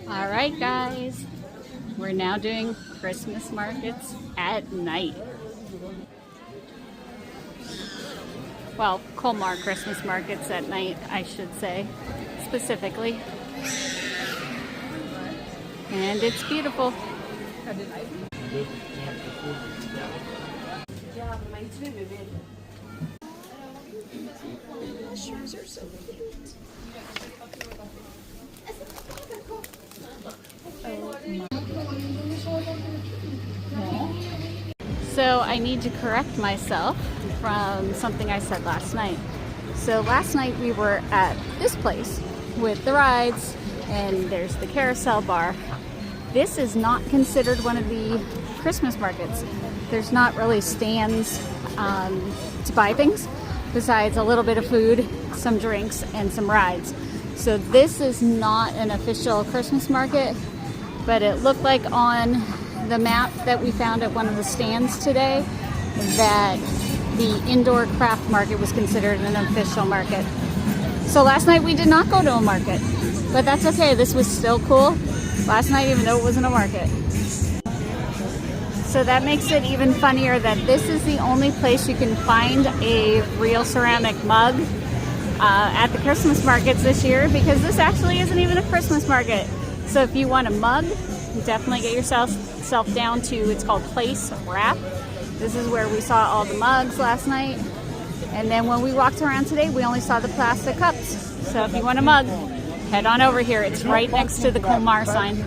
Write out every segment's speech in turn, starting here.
All right, guys, we're now doing Christmas markets at night. Well, Colmar Christmas markets at night, I should say, specifically. And it's beautiful. So I need to correct myself from something I said last night. So last night we were at this place with the rides and there's the carousel bar. This is not considered one of the Christmas markets. There's not really stands to buy things besides a little bit of food, some drinks, and some rides. So this is not an official Christmas market, but it looked like on the map that we found at one of the stands today that the indoor craft market was considered an official market. So last night we did not go to a market, but that's okay. This was still cool last night, even though it wasn't a market. So that makes it even funnier that this is the only place you can find a real ceramic mug at the Christmas markets this year, because this actually isn't even a Christmas market. So if you want a mug, definitely get yourself down to, it's called Place Wrap. This is where we saw all the mugs last night. And then when we walked around today, we only saw the plastic cups. So if you want a mug, head on over here. It's right next to the Colmar sign.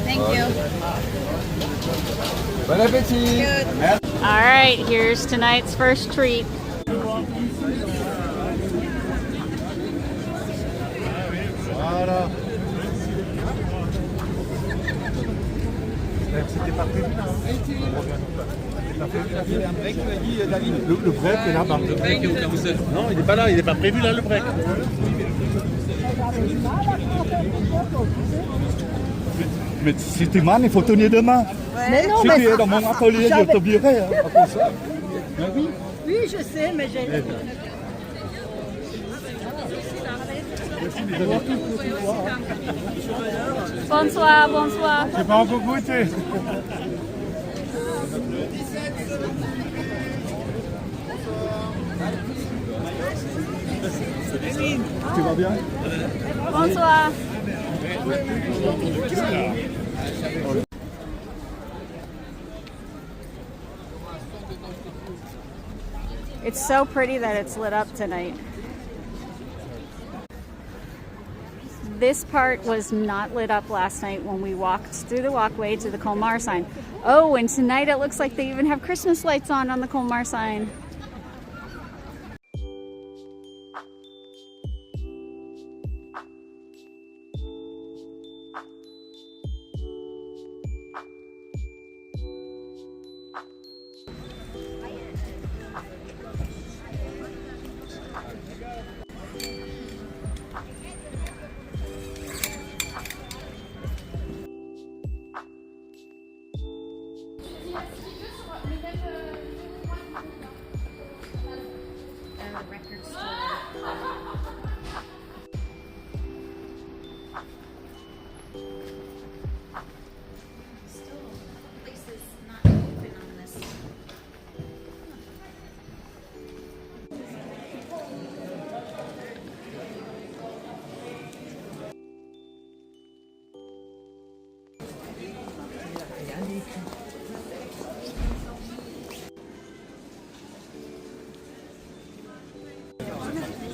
Thank you. Bon appétit! All right, here's tonight's first treat. Voilà. C'était pas prévu. Le break est là-bas. Le break est au carrousel. Non, il n'est pas là, il n'est pas prévu là le break. Mais si tu m'as, il faut tenir demain. Mais non, Si mais tu es dans mon atelier, je t'oublierai. Hein, pour ça. Mais oui. oui, je sais, mais j'ai... Bonsoir, bonsoir. J'ai pas encore goûté. Tu vas bien? Bonsoir. It's so pretty that it's lit up tonight. This part was not lit up last night when we walked through the walkway to the Colmar sign. Oh, and tonight it looks like they even have Christmas lights on the Colmar sign.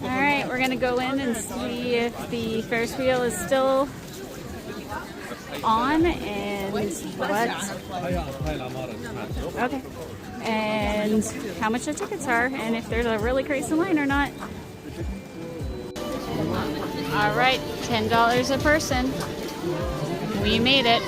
Alright, we're gonna go in and see if the Ferris wheel is still on and what. Okay. And how much the tickets are and if there's a really crazy line or not. Alright, $10 a person. We made it.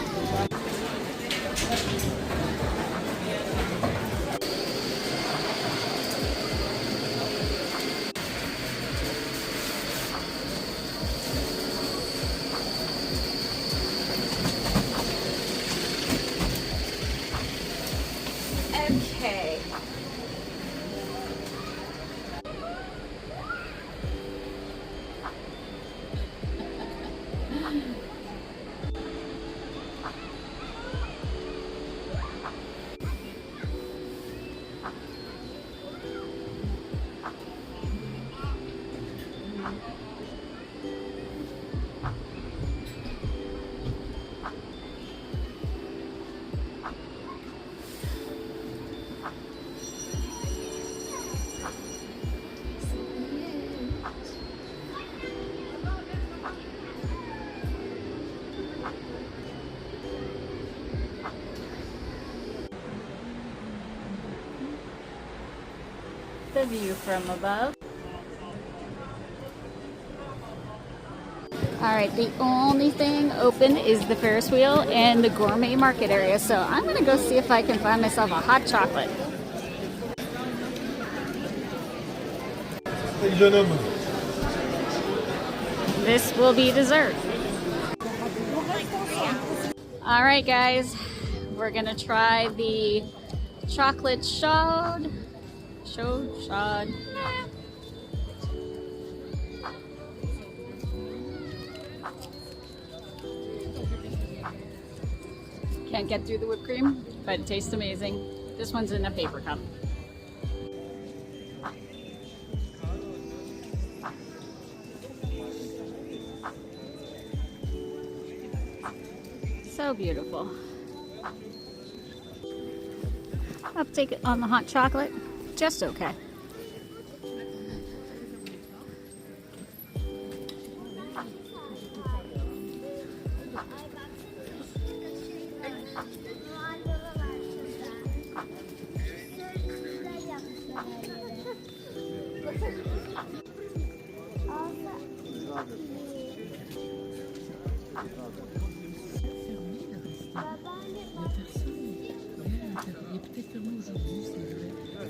the view from above. Alright, the only thing open is the Ferris wheel and the gourmet market area, so I'm gonna go see if I can find myself a hot chocolate. This will be dessert. Alright guys, we're gonna try the chocolate shod. Can't get through the whipped cream, but it tastes amazing. This one's in a paper cup. So beautiful. Uptake on the hot chocolate, just okay.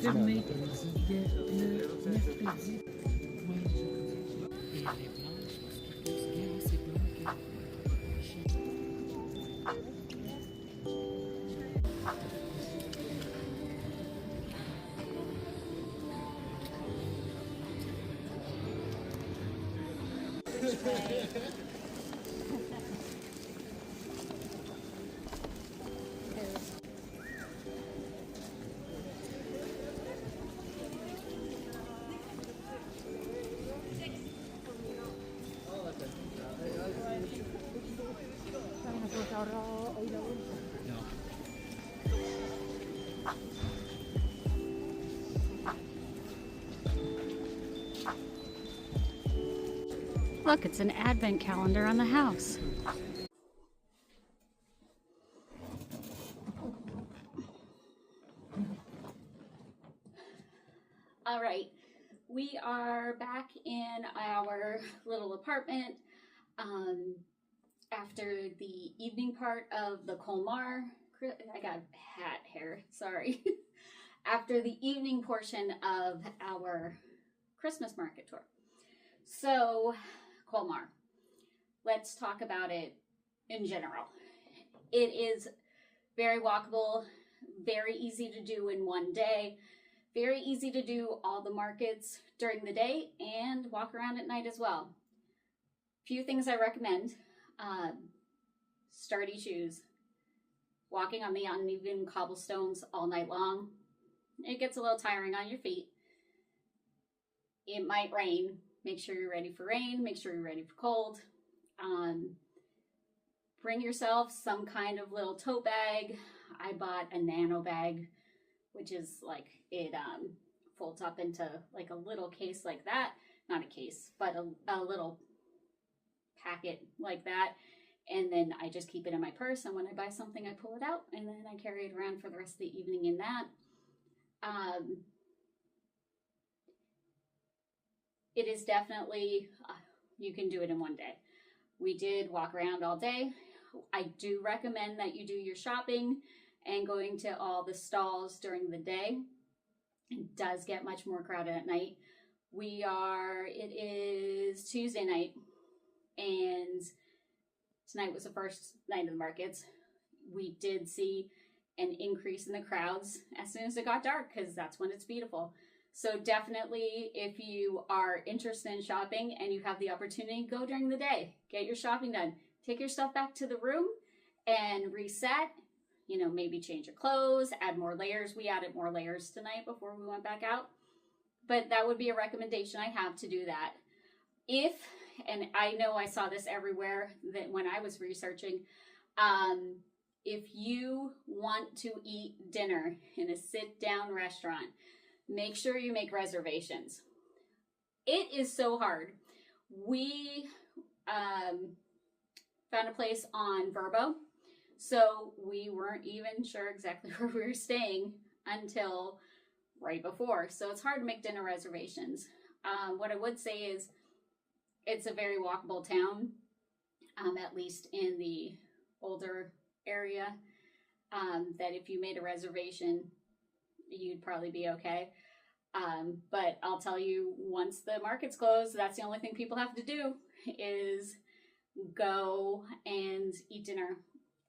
Fermé le mercredi. Look, it's an advent calendar on the house. All right, we are back in our little apartment after the evening part of the Colmar. I got hat hair, sorry. After the evening portion of our Christmas market tour. So, Colmar, let's talk about it in general. It is very walkable, very easy to do in one day, very easy to do all the markets during the day and walk around at night as well. Few things I recommend. Sturdy shoes. Walking on the uneven cobblestones all night long, it gets a little tiring on your feet. It might rain. Make sure you're ready for rain. Make sure you're ready for cold. Bring yourself some kind of little tote bag. I bought a nano bag, which is like it folds up into like a little case like that. Not a case, but a little packet like that. And then I just keep it in my purse. And when I buy something, I pull it out and then I carry it around for the rest of the evening in that. It is definitely, you can do it in one day. We did walk around all day. I do recommend that you do your shopping and going to all the stalls during the day. It does get much more crowded at night. It is Tuesday night, and tonight was the first night of the markets. We did see an increase in the crowds as soon as it got dark, because that's when it's beautiful. So definitely, if you are interested in shopping and you have the opportunity, go during the day. Get your shopping done. Take your stuff back to the room and reset. You know, maybe change your clothes, add more layers. We added more layers tonight before we went back out. But that would be a recommendation I have to do that. And I know I saw this everywhere that when I was researching, if you want to eat dinner in a sit-down restaurant, make sure you make reservations. It is so hard. We found a place on Verbo, so we weren't even sure exactly where we were staying until right before. So it's hard to make dinner reservations. What I would say is it's a very walkable town, at least in the older area, that if you made a reservation, you'd probably be okay. But I'll tell you, once the markets close, that's the only thing people have to do is go and eat dinner.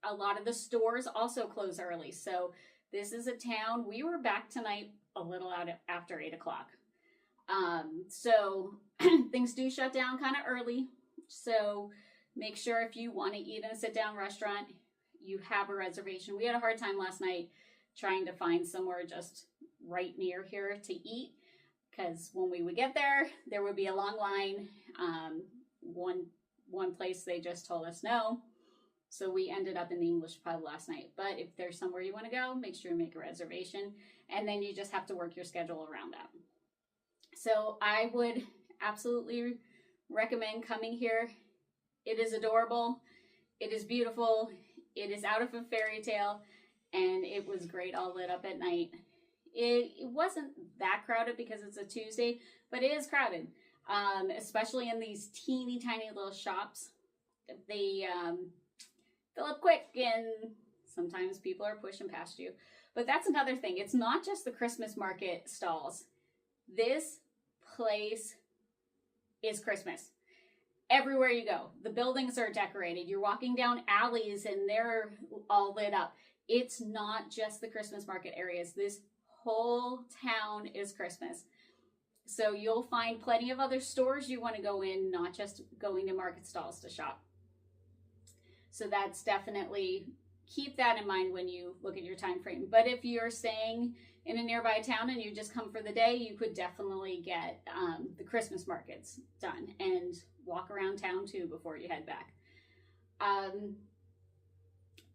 A lot of the stores also close early. So this is a town, we were back tonight a little out after 8 o'clock. So things do shut down kind of early. So make sure if you want to eat in a sit-down restaurant, you have a reservation. We had a hard time last night trying to find somewhere just right near here to eat, because when we would get there, there would be a long line. One place they just told us no. So we ended up in the English pub last night. But if there's somewhere you want to go, make sure you make a reservation. And then you just have to work your schedule around that. So I would absolutely recommend coming here. It is adorable. It is beautiful. It is out of a fairy tale. And it was great all lit up at night. It wasn't that crowded because it's a Tuesday, but it is crowded. Especially in these teeny tiny little shops. They fill up quick and sometimes people are pushing past you. But that's another thing. It's not just the Christmas market stalls. This place is Christmas. Everywhere you go, the buildings are decorated. You're walking down alleys and they're all lit up. It's not just the Christmas market areas. This whole town is Christmas. So you'll find plenty of other stores you want to go in, not just going to market stalls to shop. So that's definitely, keep that in mind when you look at your time frame. But if you're staying in a nearby town and you just come for the day, you could definitely get the Christmas markets done and walk around town too before you head back.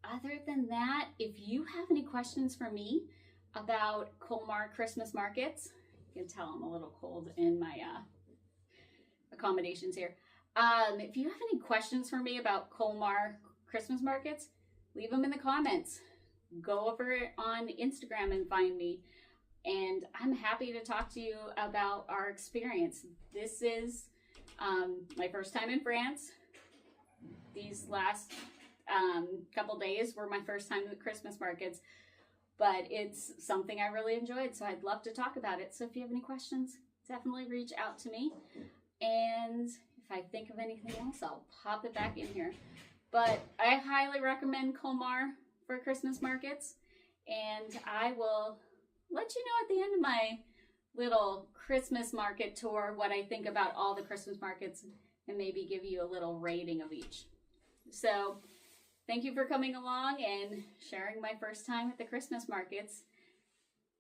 Other than that, if you have any questions for me about Colmar Christmas markets, you can tell I'm a little cold in my accommodations here. If you have any questions for me about Colmar Christmas markets, leave them in the comments. Go over on Instagram and find me. And I'm happy to talk to you about our experience. This is my first time in France. These last couple days were my first time at the Christmas markets. But it's something I really enjoyed, so I'd love to talk about it. So if you have any questions, definitely reach out to me. And if I think of anything else, I'll pop it back in here. But I highly recommend Colmar for Christmas markets. And I will let you know at the end of my little Christmas market tour what I think about all the Christmas markets and maybe give you a little rating of each. So thank you for coming along and sharing my first time at the Christmas markets.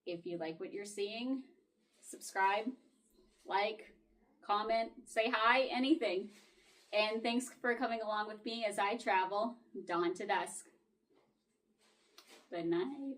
If you like what you're seeing, subscribe, like, comment, say hi, anything. And thanks for coming along with me as I travel dawn to dusk. Good night.